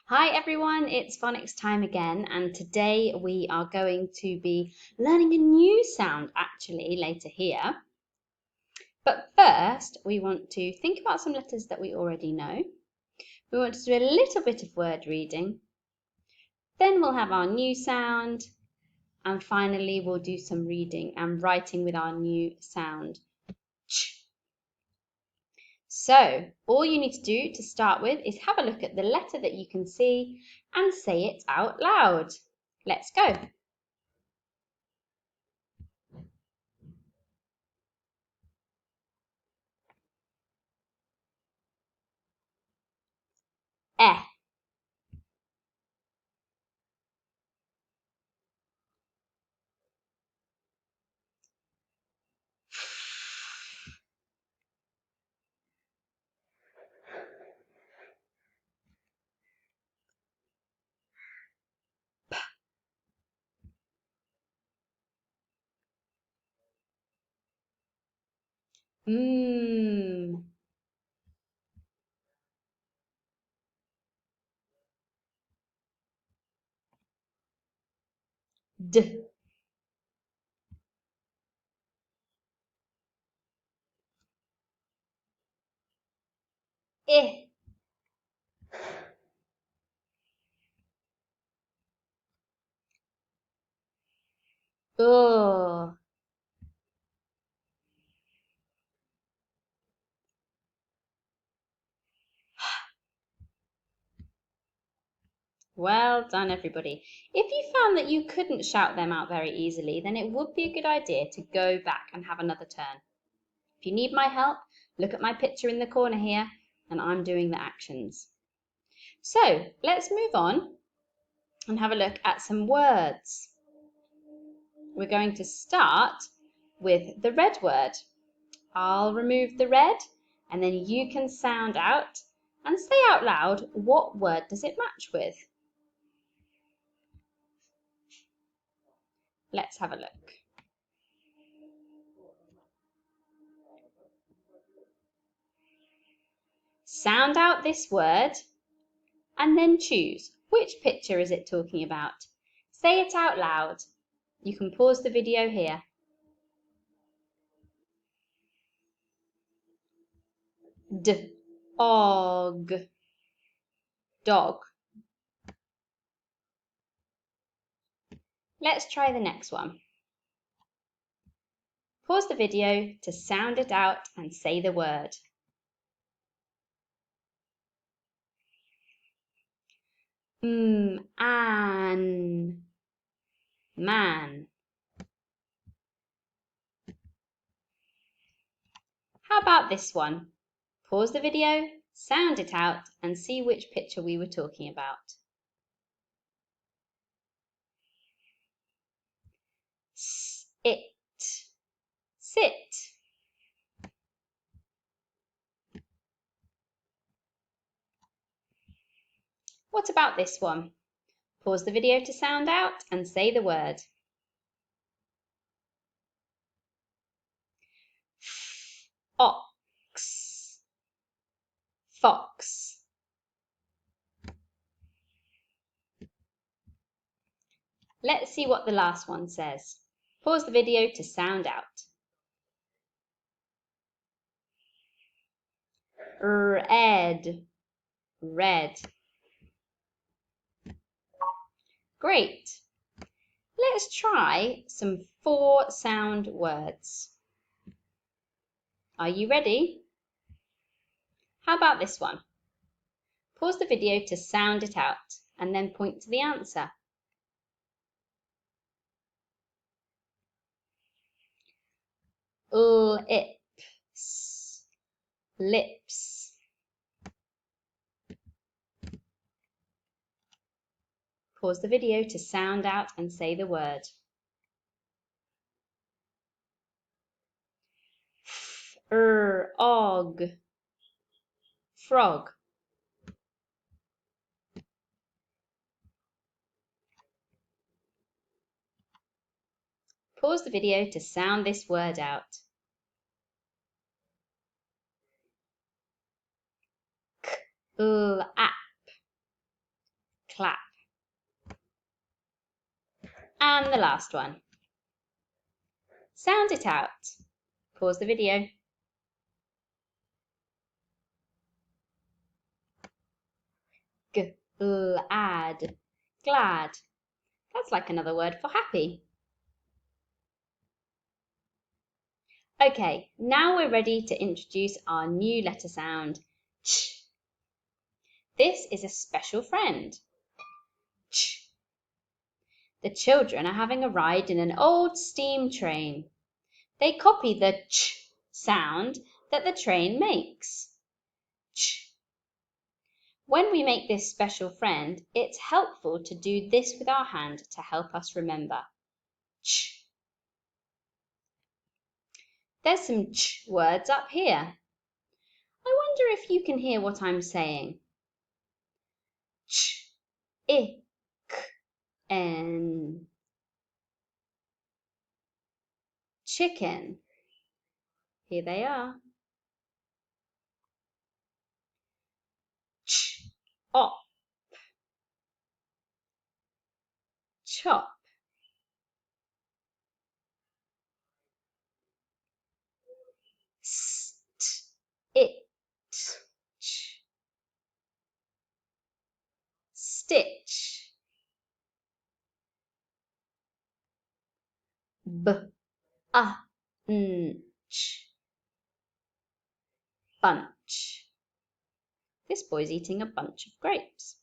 Hi everyone, it's phonics time again, and today we are going to be learning a new sound actually later here. But first, we want to think about some letters that we already know. We want to do a little bit of word reading. Then we'll have our new sound, and finally we'll do some reading and writing with our new sound. Ch. So, all you need to do to start with is have a look at the letter that you can see and say it out loud. Let's go. Eh. Mmm. D. I. Oh. Well done, everybody. If you found that you couldn't shout them out very easily, then it would be a good idea to go back and have another turn. If you need my help, look at my picture in the corner here, and I'm doing the actions. So let's move on and have a look at some words. We're going to start with the red word. I'll remove the red, and then you can sound out and say out loud what word does it match with. Let's have a look. Sound out this word and then choose which picture is it talking about. Say it out loud. You can pause the video here. Og. Dog. Let's try the next one. Pause the video to sound it out and say the word. An. Man. How about this one? Pause the video, sound it out, and see which picture we were talking about. It. Sit. What about this one? Pause the video to sound out and say the word. Ox. Fox. Let's see what the last one says. Pause the video to sound out. Red. Red. Great. Let's try some 4-sound words. Are you ready? How about this one? Pause the video to sound it out and then point to the answer. Lips. Lips. Pause the video to sound out and say the word. Og. Frog. Pause the video to sound this word out. App. clap. And the last one. Sound it out. Pause the video. Glad, glad. That's like another word for happy. Okay, now we're ready to introduce our new letter sound, ch. This is a special friend. Ch. The children are having a ride in an old steam train. They copy the ch sound that the train makes. Ch. When we make this special friend, it's helpful to do this with our hand to help us remember. Ch. There's some ch words up here. I wonder if you can hear what I'm saying. Ch, I, k, n. Chicken. Here they are. Ch, op. Chop. St, it. Ch. Stitch. B, a, n, ch. Bunch. This boy's eating a bunch of grapes.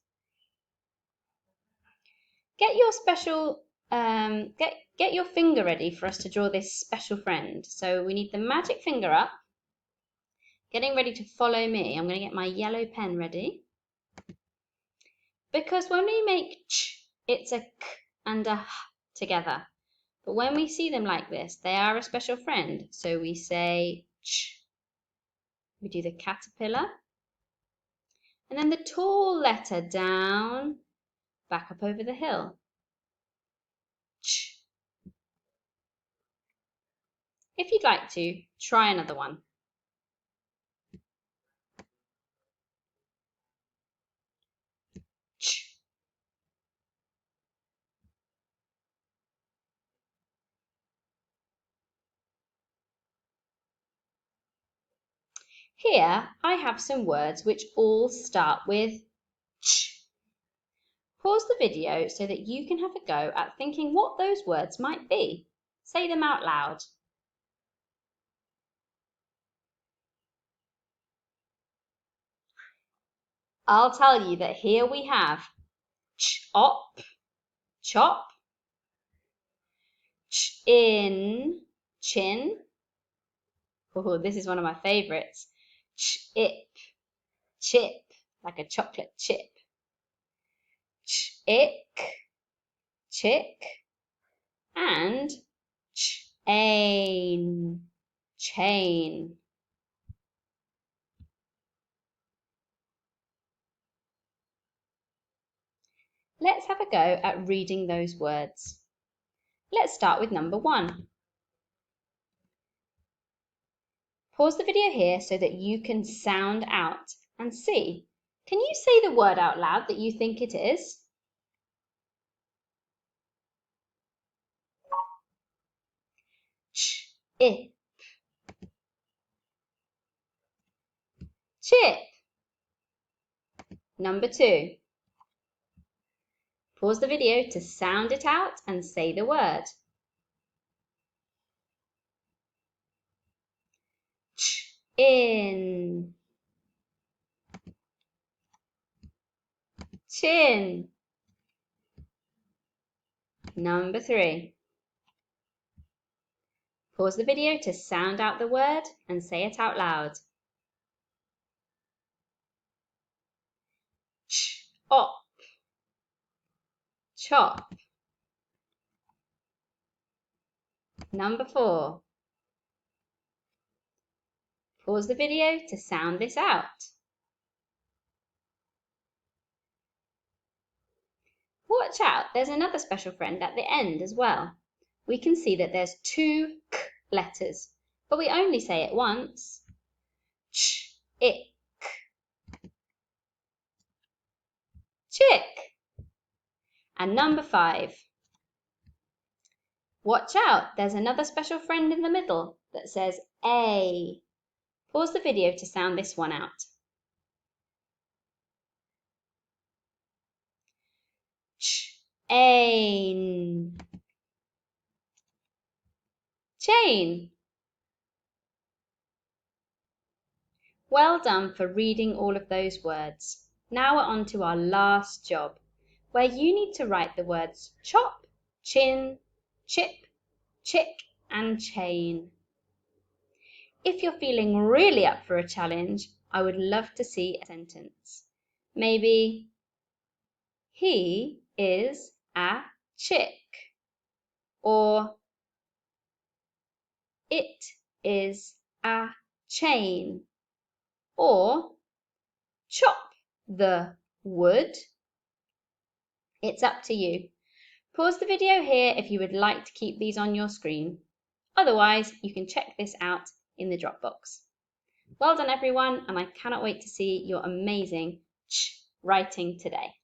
Get your special, get your finger ready for us to draw this special friend. So we need the magic finger up. Getting ready to follow me. I'm going to get my yellow pen ready. Because when we make ch, it's a k and a h together. But when we see them like this, they are a special friend. So we say ch. We do the caterpillar. And then the tall letter down, back up over the hill. Ch. If you'd like to, try another one. Ch. Here I have some words which all start with ch. Pause the video so that you can have a go at thinking what those words might be. Say them out loud. I'll tell you that here we have chop, chop, chin, chin. Oh, this is one of my favourites. Chip, chip, like a chocolate chip. Chick, chick, and chain, chain. Let's have a go at reading those words. Let's start with number 1. Pause the video here so that you can sound out and see. Can you say the word out loud that you think it is? Chip. Chip. Number 2. Pause the video to sound it out and say the word. In. Chin. Number 3. Pause the video to sound out the word and say it out loud. Chop. Chop. Number 4. Pause the video to sound this out. Watch out, there's another special friend at the end as well. We can see that there's 2 k letters, but we only say it once. Chick. Chick. And number 5. Watch out, there's another special friend in the middle that says A. Pause the video to sound this one out. Chain. Chain. Well done for reading all of those words. Now we're on to our last job, where you need to write the words chop, chin, chip, chick, and chain. If you're feeling really up for a challenge, I would love to see a sentence. Maybe, he is a chick, or it is a chain, or chop the wood. It's up to you. Pause the video here if you would like to keep these on your screen. Otherwise, you can check this out in the Dropbox. Well done everyone, and I cannot wait to see your amazing writing today.